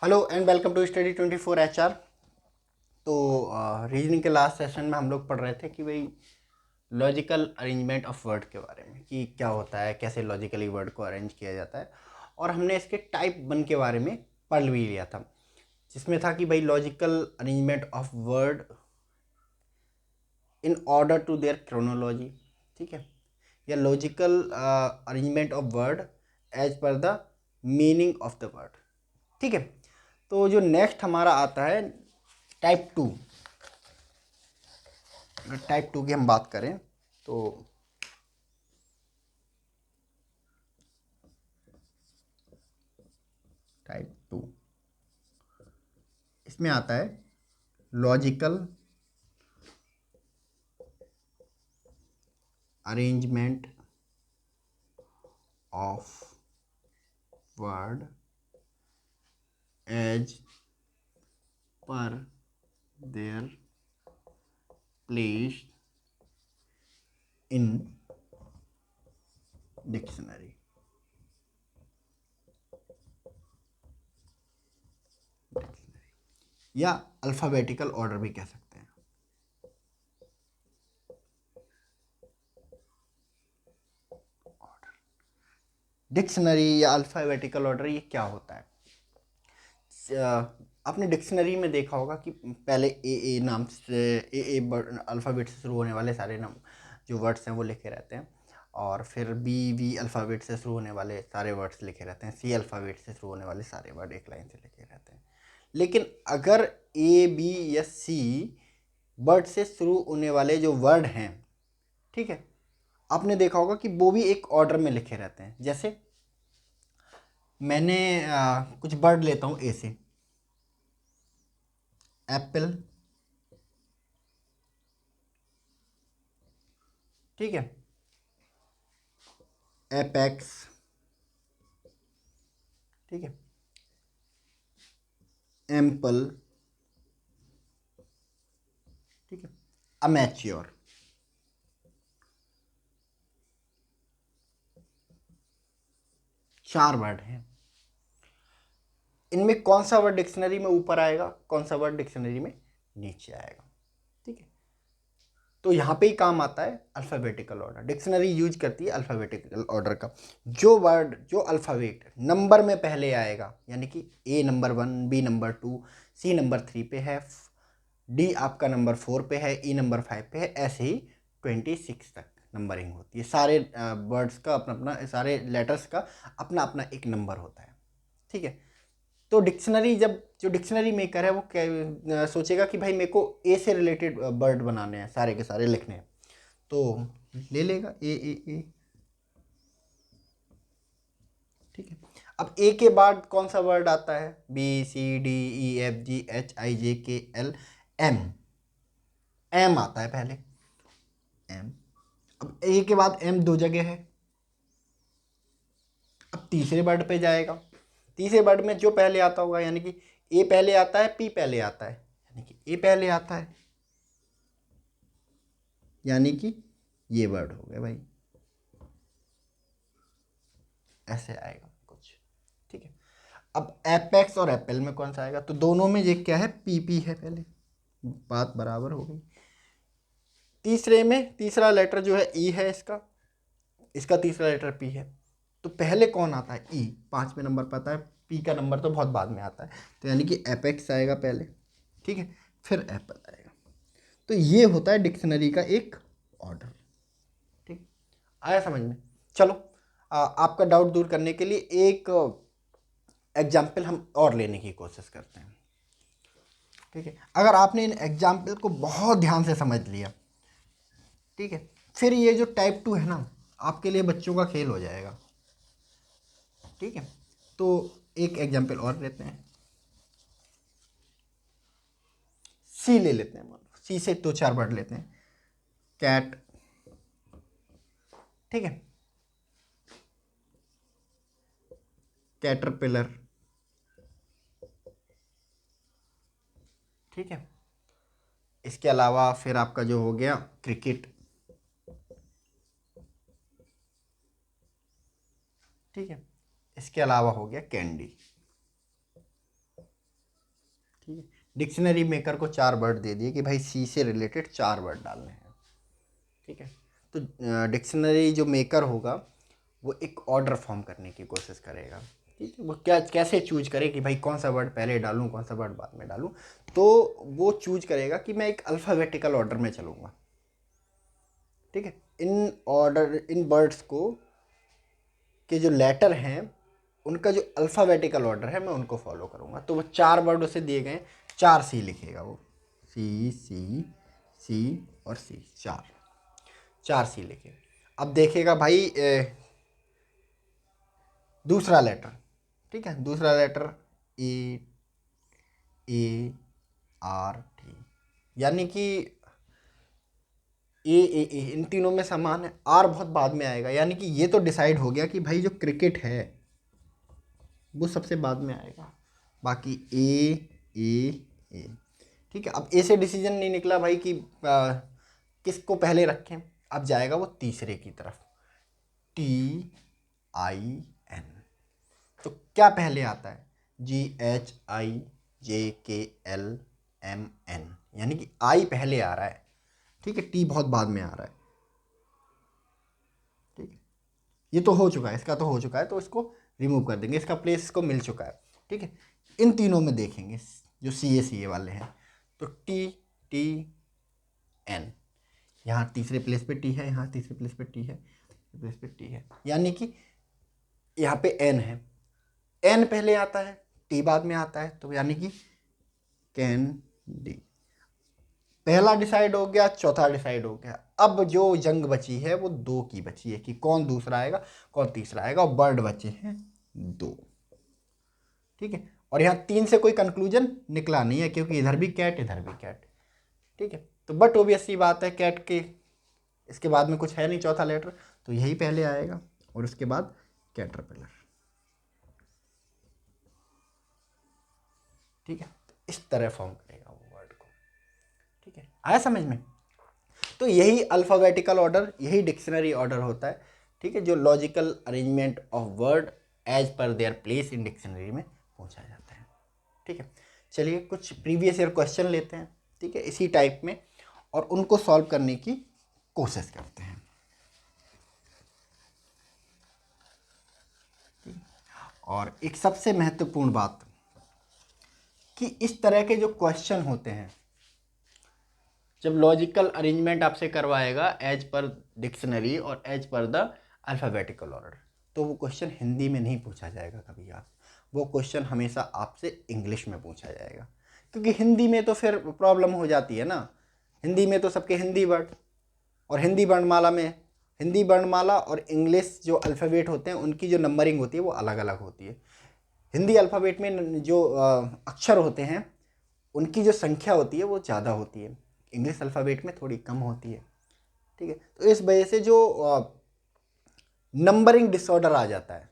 Hello and welcome to study 24 HR। तो reasoning के last session में हम लोग पढ़ रहे थे कि भाई लॉजिकल अरेंजमेंट ऑफ वर्ड के बारे में कि क्या होता है, कैसे लॉजिकली वर्ड को अरेंज किया जाता है। और हमने इसके टाइप 1 के बारे में पढ़ भी लिया था, जिसमें था कि भाई logical arrangement of word in order to their chronology, ठीक है, या logical arrangement of word as per the meaning of the word, ठीक है। तो जो नेक्स्ट हमारा आता है टाइप 2। अगर टाइप 2 की हम बात करें तो टाइप 2 इसमें आता है logical arrangement of word as per their place in dictionary. या अल्फ़ाबेटिकल ऑर्डर भी कह सकते हैं। डिक्शनरी या अल्फ़ाबेटिकल ऑर्डर ये क्या होता है? आपने डिक्शनरी में देखा होगा कि पहले ए नाम से ए अल्फ़ाबेट से शुरू होने वाले सारे नाम जो वर्ड्स हैं वो लिखे रहते हैं, और फिर बी अल्फ़ाबेट से शुरू होने वाले सारे वर्ड्स लिखे रहते हैं, सी अल्फ़ाबेट से शुरू होने वाले सारे वर्ड एक लाइन से लिखे रहते हैं। लेकिन अगर ए बी या सी वर्ड से शुरू होने वाले जो वर्ड हैं, ठीक है, आपने देखा होगा कि वो भी एक ऑर्डर में लिखे रहते हैं। जैसे मैंने कुछ वर्ड लेता हूँ ए से, एप्पल, ठीक है, एपेक्स, ठीक है, एम्पल, ठीक है, अमेच्योर। चार वर्ड हैं। इनमें कौन सा वर्ड डिक्शनरी में ऊपर आएगा, कौन सा वर्ड डिक्शनरी में नीचे आएगा, ठीक है। तो यहाँ पे ही काम आता है अल्फ़ाबेटिकल ऑर्डर। डिक्शनरी यूज करती है अल्फ़ाबेटिकल ऑर्डर का। जो वर्ड जो अल्फ़ाबेट नंबर में पहले आएगा, यानी कि A number 1, B number 2, C number 3 पे है, डी आपका नंबर 4 पे है, ई नंबर 5 पे है, ऐसे ही 26 तक नंबरिंग होती है। सारे वर्ड्स का अपना अपना, सारे लेटर्स का अपना अपना एक नंबर होता है, ठीक है। तो डिक्शनरी, जब जो डिक्शनरी मेकर है वो क्या सोचेगा कि भाई मेरे को ए से रिलेटेड वर्ड बनाने हैं, सारे के सारे लिखने हैं, तो ले लेगा ए, ठीक है। अब ए के बाद कौन सा वर्ड आता है? B C D E F G H I J K L M. M आता है पहले, एम। अब ए के बाद एम दो जगह है। अब तीसरे वर्ड पे जाएगा। तीसरे वर्ड में जो पहले आता होगा, यानी कि ए पहले आता है, पी पहले आता है, यानी कि ए पहले आता है, यानी कि ये वर्ड हो गया भाई, ऐसे आएगा कुछ, ठीक है। अब एपेक्स और एप्पल में कौन सा आएगा? तो दोनों में ये क्या है, पी है पहले, बात बराबर हो गई। तीसरे में तीसरा लेटर जो है ई है, इसका इसका तीसरा लेटर पी है। तो पहले कौन आता है? ई। पांचवें नंबर पर आता है, पी का नंबर तो बहुत बाद में आता है। तो यानी कि एपेक्स आएगा पहले, ठीक है, फिर एप्पल आएगा। तो ये होता है डिक्शनरी का एक ऑर्डर, ठीक। आया समझ में? चलो, आपका डाउट दूर करने के लिए एक एग्जाम्पल हम और लेने की कोशिश करते हैं, ठीक है। अगर आपने इन एग्जाम्पल को बहुत ध्यान से समझ लिया, ठीक है, फिर ये जो टाइप 2 है ना, आपके लिए बच्चों का खेल हो जाएगा, ठीक है। तो एक एग्जाम्पल और लेते हैं, सी ले लेते हैं। सी से दो चार वर्ड लेते हैं, कैट, ठीक है, कैटरपिलर, ठीक है। इसके अलावा फिर आपका जो हो गया क्रिकेट, ठीक है। इसके अलावा हो गया कैंडी, ठीक है, डिक्शनरी मेकर को 4 वर्ड दे दिए कि भाई सी से रिलेटेड 4 वर्ड डालने हैं। ठीक है, तो डिक्शनरी जो मेकर होगा वो एक ऑर्डर फॉर्म करने की कोशिश करेगा। ठीक है, वो क्या कैसे चूज करे कि भाई कौन सा वर्ड पहले डालूं कौन सा वर्ड बाद में डालूं, तो वो चूज करेगा कि मैं एक अल्फ़ाबेटिकल ऑर्डर में चलूँगा। ठीक है, इन ऑर्डर इन वर्ड्स को के जो लेटर हैं उनका जो अल्फ़ाबेटिकल ऑर्डर है मैं उनको फॉलो करूँगा। तो वो 4 वर्ड उसे दिए गए, 4 सी लिखेगा वो, सी सी सी और सी, 4 सी लिखे। अब देखेगा भाई दूसरा लेटर। ठीक है, दूसरा letter A A R T, यानी कि ए इन तीनों में समान है, आर बहुत बाद में आएगा। यानी कि ये तो डिसाइड हो गया कि भाई जो क्रिकेट है वो सबसे बाद में आएगा, बाकी ए। ठीक है, अब ए से डिसीजन नहीं निकला भाई कि किसको पहले रखें। अब जाएगा वो तीसरे की तरफ, टी आई एन। तो क्या पहले आता है, जी H I J K L M N, यानी कि आई पहले आ रहा है। ठीक है, टी बहुत बाद में आ रहा है। ठीक है, ये तो हो चुका है, इसका तो हो चुका है, तो इसको रिमूव कर देंगे, इसका प्लेस इसको मिल चुका है। ठीक है, इन तीनों में देखेंगे जो सी ए वाले हैं, तो टी टी एन, यहाँ तीसरे प्लेस पे टी है, यहाँ तीसरे प्लेस पे टी है, तीसरे प्लेस पे टी है, यानी कि यहाँ पे एन है। एन पहले आता है, टी बाद में आता है, तो यानी कि कैन डी। पहला डिसाइड हो गया, चौथा डिसाइड हो गया। अब जो जंग बची है वो 2 की बची है कि कौन दूसरा आएगा कौन तीसरा आएगा, और बर्ड बचे हैं 2। ठीक है, और यहाँ 3 से कोई कंक्लूजन निकला नहीं है क्योंकि इधर भी कैट इधर भी कैट। ठीक है, तो बट ओबियस सी बात है, कैट के इसके बाद में कुछ है नहीं चौथा लेटर, तो यही पहले आएगा और उसके बाद कैटरपिलर। ठीक है, तो इस तरह फॉर्म करेगा वो वर्ड को। ठीक है, आया समझ में। तो यही अल्फ़ाबेटिकल ऑर्डर, यही डिक्शनरी ऑर्डर होता है। ठीक है, जो logical arrangement of word as per their place in dictionary में पूछा जाता है। ठीक है, चलिए कुछ प्रीवियस ईयर क्वेश्चन लेते हैं। ठीक है, इसी टाइप में, और उनको सॉल्व करने की कोशिश करते हैं। और एक सबसे महत्वपूर्ण बात कि इस तरह के जो क्वेश्चन होते हैं, जब लॉजिकल अरेंजमेंट आपसे करवाएगा एज पर डिक्शनरी और as per the alphabetical order, तो वो क्वेश्चन हिंदी में नहीं पूछा जाएगा कभी आप, वो क्वेश्चन हमेशा आपसे इंग्लिश में पूछा जाएगा। क्योंकि हिंदी में तो फिर प्रॉब्लम हो जाती है ना, हिंदी में तो सबके हिंदी वर्ड, और हिंदी वर्णमाला और इंग्लिश जो अल्फ़ाबेट होते हैं उनकी जो नंबरिंग होती है वो अलग अलग होती है। हिंदी अल्फ़ाबेट में जो अक्षर होते हैं उनकी जो संख्या होती है वो ज़्यादा होती है, इंग्लिश अल्फ़ाबेट में थोड़ी कम होती है। ठीक है, तो इस वजह से जो नंबरिंग डिसऑर्डर आ जाता है,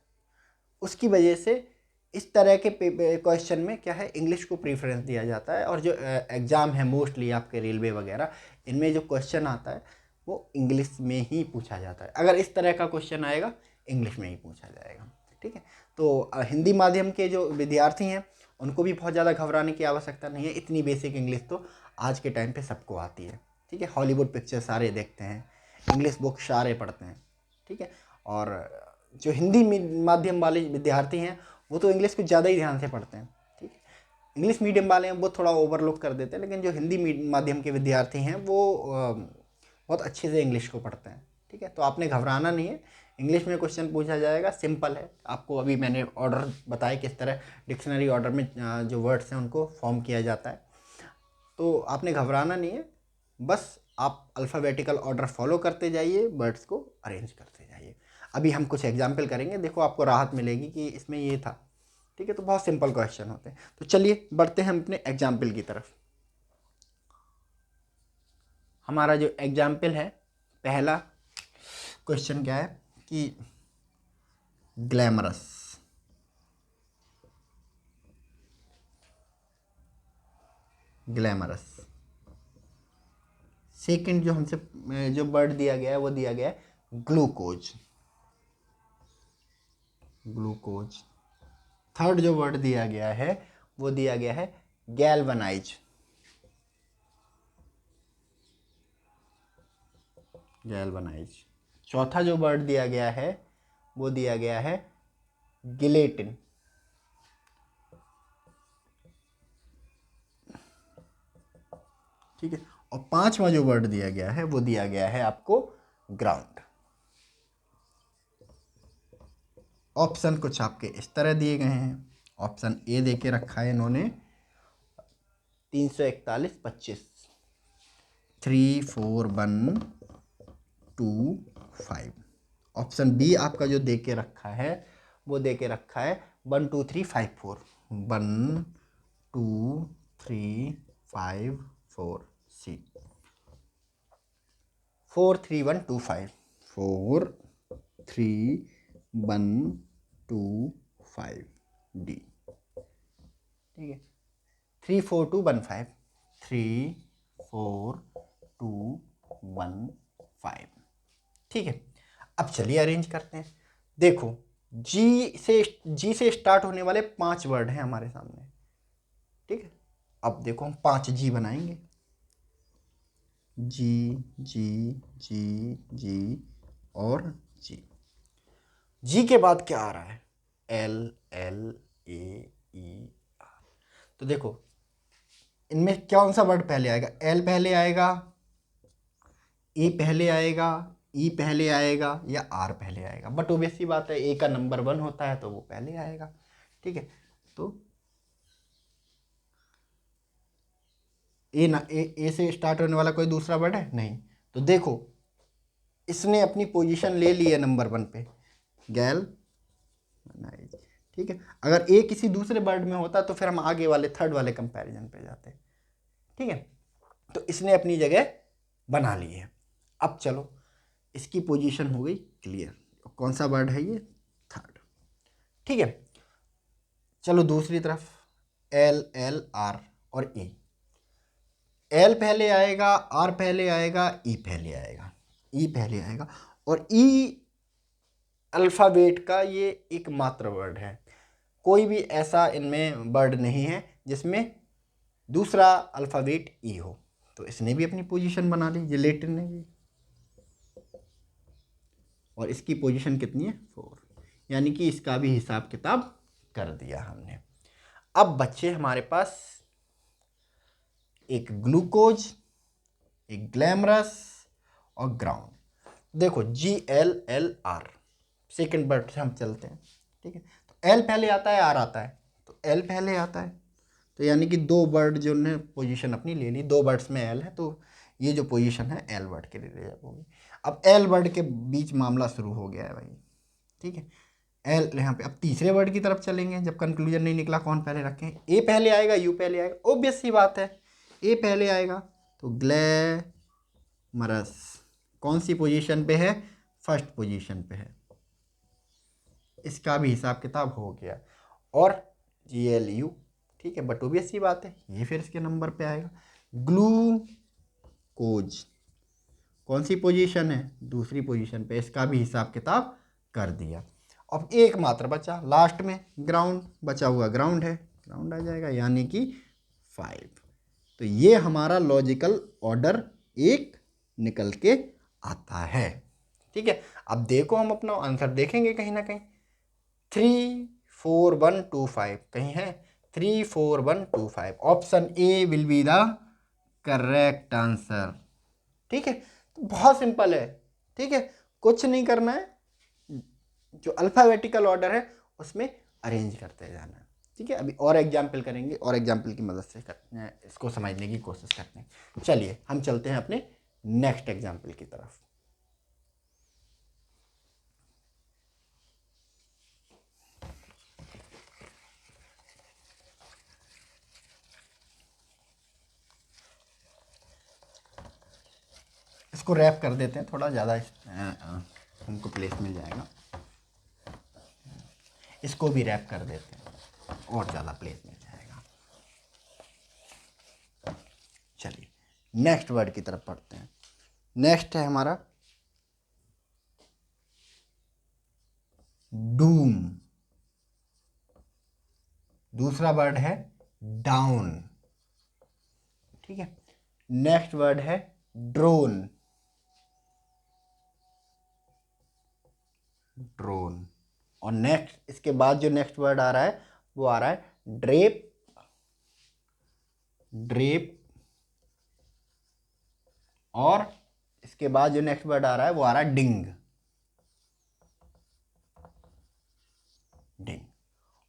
उसकी वजह से इस तरह के क्वेश्चन में क्या है, इंग्लिश को प्रीफरेंस दिया जाता है। और जो एग्ज़ाम है मोस्टली आपके रेलवे वगैरह, इनमें जो क्वेश्चन आता है वो इंग्लिश में ही पूछा जाता है। अगर इस तरह का क्वेश्चन आएगा इंग्लिश में ही पूछा जाएगा। ठीक है, तो हिंदी माध्यम के जो विद्यार्थी हैं उनको भी बहुत ज़्यादा घबराने की आवश्यकता नहीं है, इतनी बेसिक इंग्लिश तो आज के टाइम पे सबको आती है। ठीक है, हॉलीवुड पिक्चर सारे देखते हैं, इंग्लिश बुक सारे पढ़ते हैं। ठीक है, और जो हिंदी माध्यम वाले विद्यार्थी हैं वो तो इंग्लिश को ज़्यादा ही ध्यान से पढ़ते हैं। ठीक है, इंग्लिश मीडियम वाले हैं वो थोड़ा ओवरलुक कर देते हैं, लेकिन जो हिंदी माध्यम के विद्यार्थी हैं वो बहुत अच्छे से इंग्लिश को पढ़ते हैं। ठीक है, तो आपने घबराना नहीं है, इंग्लिश में क्वेश्चन पूछा जाएगा, सिंपल है। आपको अभी मैंने ऑर्डर बताया किस तरह डिक्शनरी ऑर्डर में जो वर्ड्स हैं उनको फॉर्म किया जाता है, तो आपने घबराना नहीं है, बस आप अल्फ़ाबेटिकल ऑर्डर फॉलो करते जाइए, वर्ड्स को अरेंज करते जाइए। अभी हम कुछ एग्जाम्पल करेंगे, देखो आपको राहत मिलेगी कि इसमें ये था। ठीक है, तो बहुत सिंपल क्वेश्चन होते हैं। तो चलिए बढ़ते हैं हम अपने एग्जाम्पल की तरफ। हमारा जो एग्जाम्पल है, पहला क्वेश्चन क्या है कि ग्लैमरस, ग्लैमरस। सेकंड जो हमसे जो वर्ड दिया गया है वो दिया गया है ग्लूकोज, ग्लूकोज। थर्ड जो वर्ड दिया गया है वो दिया गया है गैल्वनाइज, गैल्वनाइज। चौथा जो वर्ड दिया गया है वो दिया गया है गिलेटिन, ठीक है। और पांचवा जो वर्ड दिया गया है वो दिया गया है आपको ग्राउंड। ऑप्शन कुछ आपके इस तरह दिए गए हैं। ऑप्शन ए दे के रखा है इन्होंने 341 25, 3 4 1 2 5। ऑप्शन बी आपका जो दे के रखा है वो दे के रखा है 1 2 3 5 4, 1 2 3 5 4 सी, 4 3 1 2 5, 4 3 1 2 5 डी, ठीक है। 3 4 2 1 5, 3 4 2 1 5, ठीक है। अब चलिए अरेंज करते हैं। देखो जी से स्टार्ट होने वाले 5 वर्ड हैं हमारे सामने, ठीक है। अब देखो हम 5 जी बनाएंगे, जी जी जी जी और जी। जी के बाद क्या आ रहा है? L L A E R. तो देखो इनमें कौन सा वर्ड पहले आएगा? एल पहले आएगा, ए पहले आएगा, ई पहले आएगा या आर पहले आएगा? बट ऑब्वियस सी बात है ए का नंबर 1 होता है तो वो पहले आएगा, ठीक है। तो ए से स्टार्ट होने वाला कोई दूसरा वर्ड है नहीं। तो देखो इसने अपनी पोजीशन ले ली है नंबर 1 पे, गैल, ठीक है। अगर ए किसी दूसरे वर्ड में होता तो फिर हम आगे वाले थर्ड वाले कंपैरिजन पे जाते, ठीक है। तो इसने अपनी जगह बना ली है। अब चलो इसकी पोजीशन हो गई क्लियर। कौन सा वर्ड है ये? थर्ड, ठीक है। चलो दूसरी तरफ एल एल आर और ई। एल पहले आएगा, आर पहले आएगा, ई पहले आएगा, ई पहले आएगा। और ई अल्फ़ाबेट का ये एकमात्र वर्ड है, कोई भी ऐसा इनमें वर्ड नहीं है जिसमें दूसरा अल्फ़ाबेट ई हो। तो इसने भी अपनी पोजीशन बना ली, जिलेटिन ने भी। और इसकी पोजीशन कितनी है? 4, यानी कि इसका भी हिसाब किताब कर दिया हमने। अब बच्चे हमारे पास एक ग्लूकोज, एक ग्लैमरस और ग्राउंड। देखो G L L R, second word से हम चलते हैं, ठीक है। तो एल पहले आता है, आर आता है, तो एल पहले आता है। तो यानी कि 2 वर्ड जो ने पोजीशन अपनी ले ली, 2 वर्ड्स में एल है तो ये जो पोजीशन है एल वर्ड के लिए रिजर्व होगी। अब एल वर्ड के बीच मामला शुरू हो गया है भाई, ठीक है। एल यहाँ पे अब तीसरे वर्ड की तरफ चलेंगे, जब कंक्लूजन नहीं निकला कौन पहले रखें? ए पहले आएगा, यू पहले आएगा, ऑब्वियस सी बात है ए पहले आएगा। तो ग्लैमरस कौन सी पोजीशन पे है? फर्स्ट पोजीशन पे है, इसका भी हिसाब किताब हो गया। और जी एल यू, ठीक है, बट ऑब्वियस सी बात है ये फिर इसके नंबर पे आएगा। ग्लूकोज कौन सी पोजीशन है? दूसरी पोजीशन पे, इसका भी हिसाब किताब कर दिया। अब एक मात्र बचा लास्ट में, ग्राउंड बचा हुआ, ग्राउंड है, ग्राउंड आ जाएगा, यानी कि 5। तो ये हमारा लॉजिकल ऑर्डर एक निकल के आता है, ठीक है। अब देखो हम अपना आंसर देखेंगे कहीं ना कहीं 3 4 1 2 5 कहीं है? 3 4 1 2 5, option A will be the correct answer, ठीक है। तो बहुत सिंपल है, ठीक है, कुछ नहीं करना है, जो अल्फाबेटिकल ऑर्डर है उसमें अरेंज करते जाना है, ठीक है। अभी और एग्जाम्पल करेंगे और एग्जाम्पल की मदद से इसको समझने की कोशिश करते हैं। चलिए हम चलते हैं अपने नेक्स्ट एग्जाम्पल की तरफ। इसको रैप कर देते हैं, थोड़ा ज़्यादा हमको प्लेस मिल जाएगा। इसको भी रैप कर देते हैं और ज़्यादा प्लेस मिल जाएगा। चलिए नेक्स्ट वर्ड की तरफ पढ़ते हैं। नेक्स्ट है हमारा डूम। दूसरा वर्ड है डाउन। ठीक है। नेक्स्ट वर्ड है ड्रोन, ड्रोन। और नेक्स्ट इसके बाद जो नेक्स्ट वर्ड आ रहा है वो आ रहा है ड्रेप, ड्रेप। और इसके बाद जो नेक्स्ट वर्ड आ रहा है वो आ रहा है डिंग, डिंग।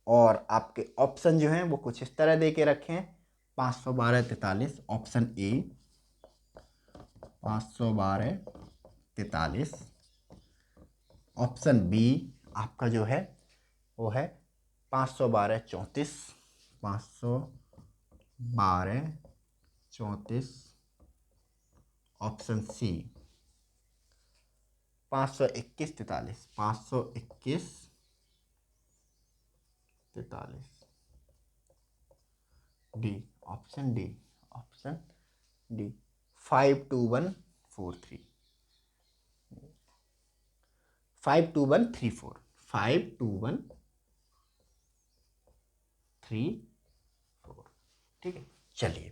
और आपके ऑप्शन जो हैं वो कुछ इस तरह दे के रखे हैं, 512 43 ऑप्शन ए, 512 43। ऑप्शन बी आपका जो है वो है 512 34, 512 34। Option C 521 43, 521 43। D, option D, option D 52143, 52134, 52134। ठीक है, चलिए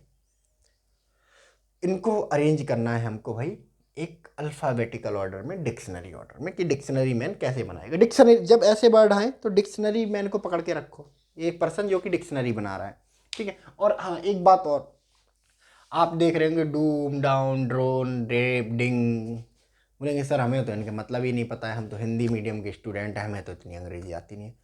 इनको अरेंज करना है हमको भाई एक अल्फ़ाबेटिकल ऑर्डर में, डिक्शनरी ऑर्डर में, कि डिक्शनरी मैन कैसे बनाएगा। डिक्शनरी जब ऐसे वर्ड आए तो डिक्शनरी मैन को पकड़ के रखो, एक पर्सन जो कि डिक्शनरी बना रहा है, ठीक है। और हाँ एक बात और, आप देख रहे होंगे डूम, डाउन, ड्रोन, ड्रेप, डिंग, बोलेंगे सर हमें तो इनके मतलब ही नहीं पता है, हम तो हिंदी मीडियम के स्टूडेंट हैं, हमें तो इतनी अंग्रेजी आती नहीं है।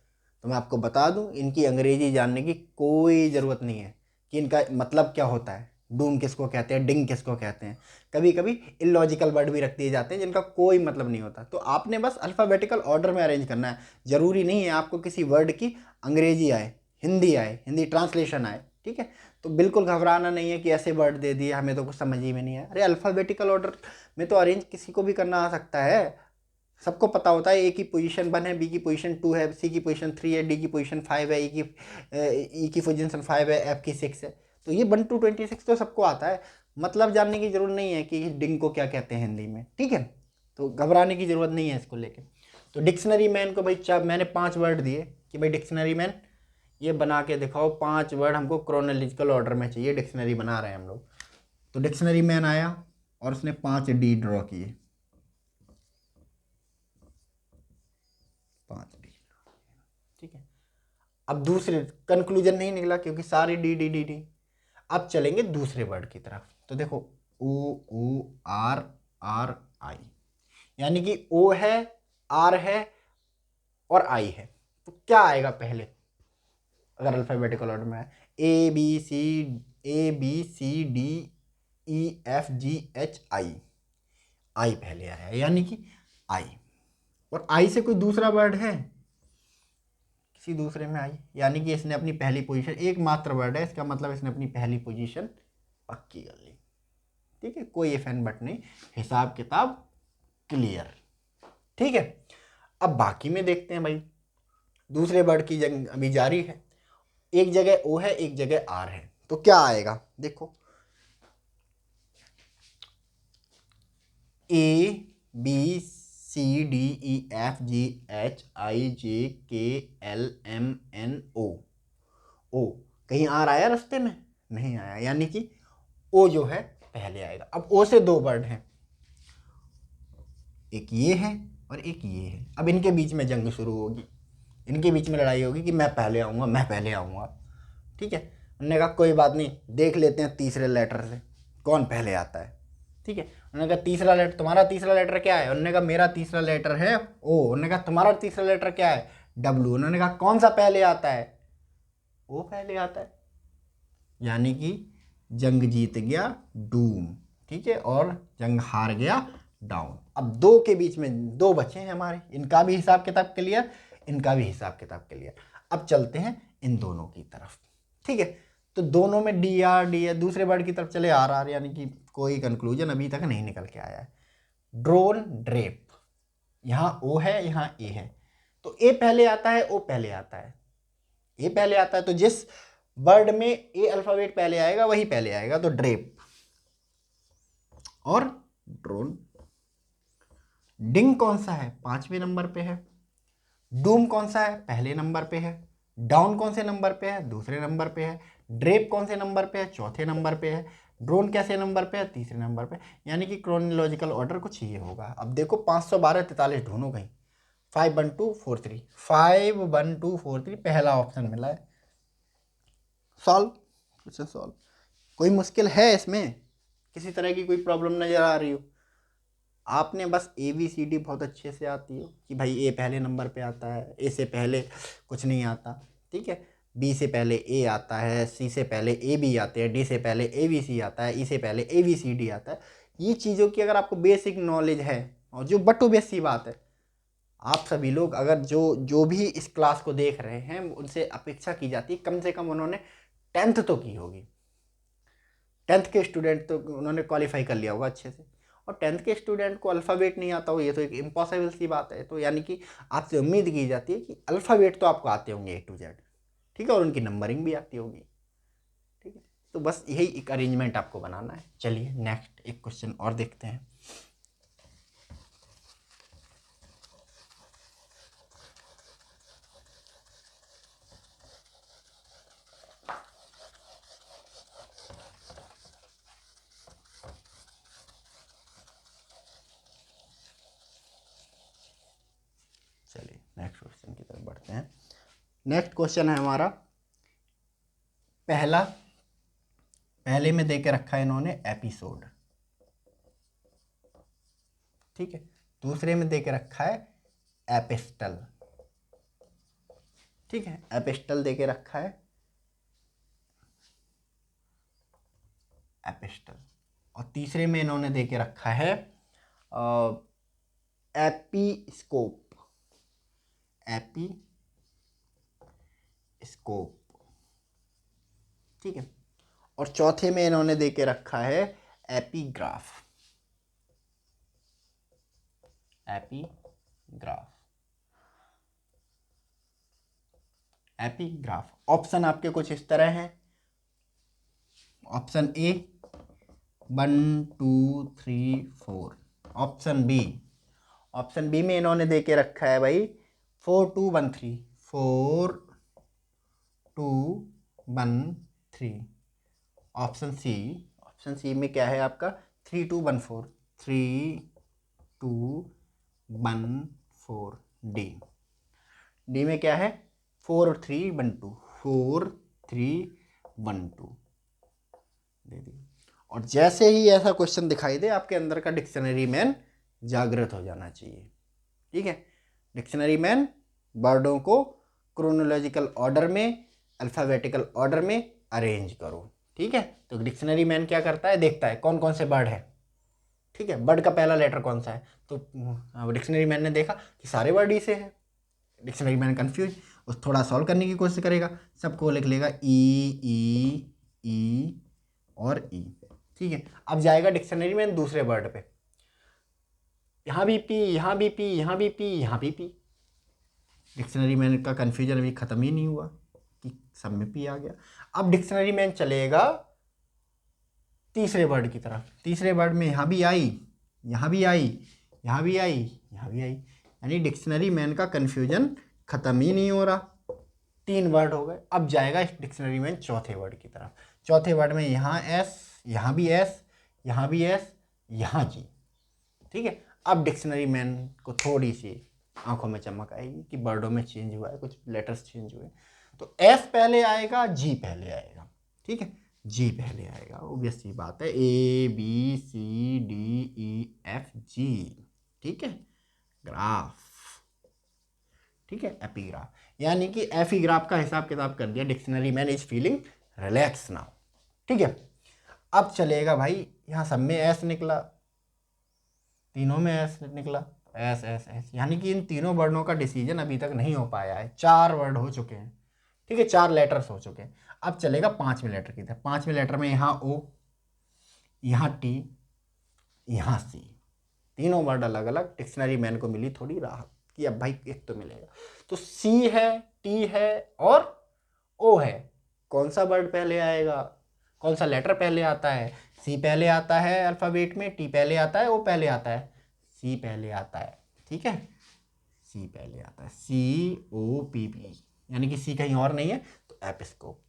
तो मैं आपको बता दूं इनकी अंग्रेजी जानने की कोई ज़रूरत नहीं है कि इनका मतलब क्या होता है, डूम किसको कहते हैं, डिंग किसको कहते हैं। कभी कभी इलॉजिकल वर्ड भी रख दिए जाते हैं जिनका कोई मतलब नहीं होता। तो आपने बस अल्फ़ाबेटिकल ऑर्डर में अरेंज करना है। ज़रूरी नहीं है आपको किसी वर्ड की अंग्रेजी आए, हिंदी आए, हिंदी ट्रांसलेशन आए, ठीक है। तो बिल्कुल घबराना नहीं है कि ऐसे वर्ड दे दिए हमें तो कुछ समझ ही में नहीं है। अरे अल्फ़ाबेटिकल ऑर्डर में तो अरेंज किसी को भी करना आ सकता है, सबको पता होता है। ए की पोजीशन 1 है, बी की पोजीशन 2 है, सी की पोजीशन 3 है, डी की पोजीशन 5 है, ई की पोजीशन 5 है, एफ की 6 है। तो ये 1 to 26 तो सबको आता है। मतलब जानने की जरूरत नहीं है कि डिंग को क्या कहते हैं हिंदी में, ठीक है। तो घबराने की जरूरत नहीं है इसको लेके। तो डिक्शनरी मैन को भाई मैंने 5 वर्ड दिए कि भाई डिक्शनरी मैन ये बना के दिखाओ, 5 वर्ड हमको क्रोनोलॉजिकल ऑर्डर में चाहिए, डिक्शनरी बना रहे हैं हम लोग। तो डिक्शनरी मैन आया और उसने 5 डी ड्रॉ किए, 5 डी, ठीक है। अब दूसरे कंक्लूजन नहीं निकला क्योंकि सारे डी डी डी डी। अब चलेंगे दूसरे वर्ड की तरफ। तो देखो ओ, ओ, आर, आर, आई, यानी कि ओ है, आर है और आई है। तो क्या आएगा पहले अगर अल्फाबेटिकल ऑर्डर में है? A B C D E F G H I, I पहले आया यानी कि आई। और आई से कोई दूसरा वर्ड है किसी दूसरे में आई, यानी कि इसने अपनी पहली पोजीशन, एक मात्र वर्ड है इसका मतलब इसने अपनी पहली पोजीशन पक्की कर ली, ठीक है। कोई इफ एंड बट नहीं, हिसाब किताब क्लियर, ठीक है। अब बाकी में देखते हैं भाई, दूसरे वर्ड की जंग अभी जारी है। एक जगह ओ है, एक जगह आर है, तो क्या आएगा देखो, A B C D E F G H I J K L M N O. O कहीं आर आया रास्ते में? नहीं आया, यानी कि ओ जो है पहले आएगा। अब ओ से 2 वर्ड हैं, एक ये है और एक ये है। अब इनके बीच में जंग शुरू होगी, इनके बीच में लड़ाई होगी कि मैं पहले आऊँगा, मैं पहले आऊँगा, ठीक है। उन्होंने कहा कोई बात नहीं, देख लेते हैं तीसरे लेटर से कौन पहले आता है, ठीक है। उन्होंने कहा तीसरा लेटर, तुम्हारा तीसरा लेटर क्या है? उन्होंने कहा मेरा तीसरा लेटर है ओ। उन्होंने कहा तुम्हारा तीसरा लेटर क्या है? डब्ल्यू। उन्होंने कहा कौन सा पहले आता है? ओ पहले आता है, यानी कि जंग जीत गया डूम, ठीक है, और जंग हार गया डाउन। अब 2 के बीच में 2 बचे हैं हमारे, इनका भी हिसाब किताब क्लियर, इनका भी हिसाब किताब क्लियर। अब चलते हैं इन दोनों की तरफ, ठीक है। तो दोनों में डी आर दूसरे वर्ड की तरफ चले आर आर, यानी कि कोई कंक्लूजन अभी तक नहीं निकल के आया है। ड्रोन, ड्रेप, यहाँ ओ है यहाँ ए है, तो ए पहले आता है ओ पहले आता है, ए पहले आता है। तो जिस वर्ड में ए अल्फाबेट पहले आएगा वही पहले आएगा, तो ड्रेप और ड्रोन। डिंग कौन सा है? 5वें नंबर पे है। डूम कौन सा है? पहले नंबर पे है। डाउन कौन से नंबर पे है? दूसरे नंबर पे है। ड्रेप कौन से नंबर पे है? चौथे नंबर पे है। ड्रोन कैसे नंबर पे है? तीसरे नंबर पे। यानी कि क्रोनोलॉजिकल ऑर्डर कुछ ये होगा। अब देखो 512 43 ढूंढो कहीं। 51243 51243 पहला ऑप्शन मिला है। सॉल्व, इसे सॉल्व। कोई मुश्किल है इसमें? किसी तरह की कोई प्रॉब्लम नजर आ रही हो? आपने बस ए बी सी डी बहुत अच्छे से आती हो कि भाई ए पहले नंबर पे आता है, ए से पहले कुछ नहीं आता, ठीक है, बी से पहले ए आता है, सी से पहले ए बी आते हैं, डी से पहले ए बी सी आता है, ई से पहले ए बी सी डी आता है। ये चीज़ों की अगर आपको बेसिक नॉलेज है, और जो बटो बेसी बात है, आप सभी लोग अगर जो जो भी इस क्लास को देख रहे हैं उनसे अपेक्षा की जाती है कम से कम उन्होंने 10th तो की होगी। 10th के स्टूडेंट तो उन्होंने क्वालिफाई कर लिया होगा अच्छे से। और 10th के स्टूडेंट को अल्फ़ाबेट नहीं आता हो ये तो एक इम्पॉसिबल सी बात है। तो यानी कि आपसे उम्मीद की जाती है कि अल्फ़ाबेट तो आपको आते होंगे A to Z, ठीक है, और उनकी नंबरिंग भी आती होगी, ठीक है। तो बस यही एक अरेंजमेंट आपको बनाना है। चलिए नेक्स्ट एक क्वेश्चन और देखते हैं। चलिए नेक्स्ट क्वेश्चन की तरफ बढ़ते हैं। नेक्स्ट क्वेश्चन है हमारा पहले में देके रखा है इन्होंने एपिसोड, ठीक है। दूसरे में देके रखा है एपिस्टल, ठीक है, एपिस्टल देके रखा है एपिस्टल। और तीसरे में इन्होंने देके रखा है एपीस्कोप, एपीस्कोप, ठीक है। और चौथे में इन्होंने देके रखा है एपीग्राफ, एपीग्राफ, एपीग्राफ। ऑप्शन आपके कुछ इस तरह हैं। Option A 1 2 3 4। ऑप्शन बी में इन्होंने देके रखा है भाई 4 2 1 3, 4 2 1 3। ऑप्शन सी में क्या है आपका 3 2 1 4, 3 2 1 4। डी में क्या है 4 3 1 2, 4 3 1 2 दे दी। और जैसे ही ऐसा क्वेश्चन दिखाई दे आपके अंदर का डिक्शनरी मैन जागृत हो जाना चाहिए, ठीक है। डिक्शनरी मैन वर्डों को क्रोनोलॉजिकल ऑर्डर में, अल्फ़ाबेटिकल ऑर्डर में अरेंज करो, ठीक है। तो डिक्शनरी मैन क्या करता है, देखता है कौन कौन से वर्ड है, ठीक है, वर्ड का पहला लेटर कौन सा है। तो डिक्शनरी मैन ने देखा कि सारे वर्ड ई से है। डिक्शनरी मैन कंफ्यूज, उस थोड़ा सॉल्व करने की कोशिश करेगा, सबको लिख लेगा ई ई ई और ई, ठीक है। अब जाएगा डिक्शनरी मैन दूसरे वर्ड पे, यहाँ भी पी, यहाँ भी पी, यहाँ भी पी, यहाँ भी पी। डिक्शनरी मैन का कन्फ्यूजन अभी ख़त्म ही नहीं हुआ कि सब में पी आ गया। अब डिक्शनरी मैन चलेगा तीसरे वर्ड की तरफ। तीसरे वर्ड में यहाँ भी आई, यहाँ भी आई, यहाँ भी आई, यहाँ भी आई, यानी डिक्शनरी मैन का कन्फ्यूजन ख़त्म ही नहीं हो रहा। 3 वर्ड हो गए। अब जाएगा डिक्शनरी मैन चौथे वर्ड की तरफ। चौथे वर्ड में यहाँ एस, यहाँ भी एस, यहाँ भी एस, यहाँ जी, ठीक है। अब डिक्शनरी मैन को थोड़ी सी आंखों में चमक आएगी कि वर्डों में चेंज हुआ है, कुछ लेटर्स चेंज हुए। तो एस पहले आएगा, जी पहले आएगा, ठीक है, जी पहले आएगा, ऑब्वियस सी बात है। A B C D E F G, ठीक है, ग्राफ, ठीक है, एपीग्राफ। यानी कि एपीग्राफ का हिसाब किताब कर दिया। Dictionary man is feeling relax now, ठीक है। अब चलेगा भाई, यहाँ सब में एस निकला, तीनों में एस निकला, एस एस एस, यानी कि इन तीनों वर्डों का डिसीजन अभी तक नहीं हो पाया है। 4 वर्ड हो चुके हैं, ठीक है, 4 लेटर्स हो चुके हैं। अब चलेगा 5वें लेटर की तरफ। 5वें लेटर में यहाँ ओ, यहाँ टी, यहाँ सी। तीनों वर्ड अलग अलग। डिक्शनरी मैन को मिली थोड़ी राहत कि अब भाई एक तो मिलेगा। तो सी है, टी है और ओ है। कौन सा वर्ड पहले आएगा, कौन सा लेटर पहले आता है? सी पहले आता है अल्फ़ाबेट में, टी पहले आता है, ओ पहले आता है, सी पहले आता है, ठीक है, सी पहले आता है, सी ओ पी पी, यानी कि सी कहीं और नहीं है, तो एपिस्कोप,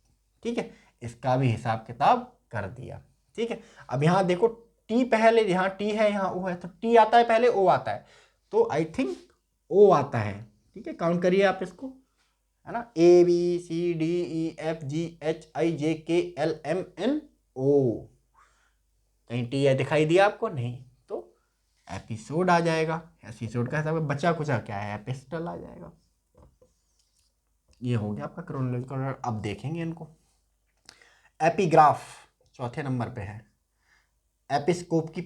ठीक है। इसका भी हिसाब किताब कर दिया, ठीक है। अब यहाँ देखो टी पहले, यहाँ टी है यहाँ ओ है, तो टी आता है पहले ओ आता है, तो आई थिंक ओ आता है। ठीक है, काउंट करिए आप इसको, है ना, A B C D E F G H I J K L M N ओ। कहीं टी दिखाई दिया आपको? नहीं, तो एपिसोड आ जाएगा। एपिसोड का हिसाब बचा कुचा क्या है, एपिस्टल आ जाएगा। ये हो गया आपका क्रोनोलॉजिकल ऑर्डर। अब देखेंगे इनको। एपिग्राफ चौथे नंबर पे है। एपिस्कोप की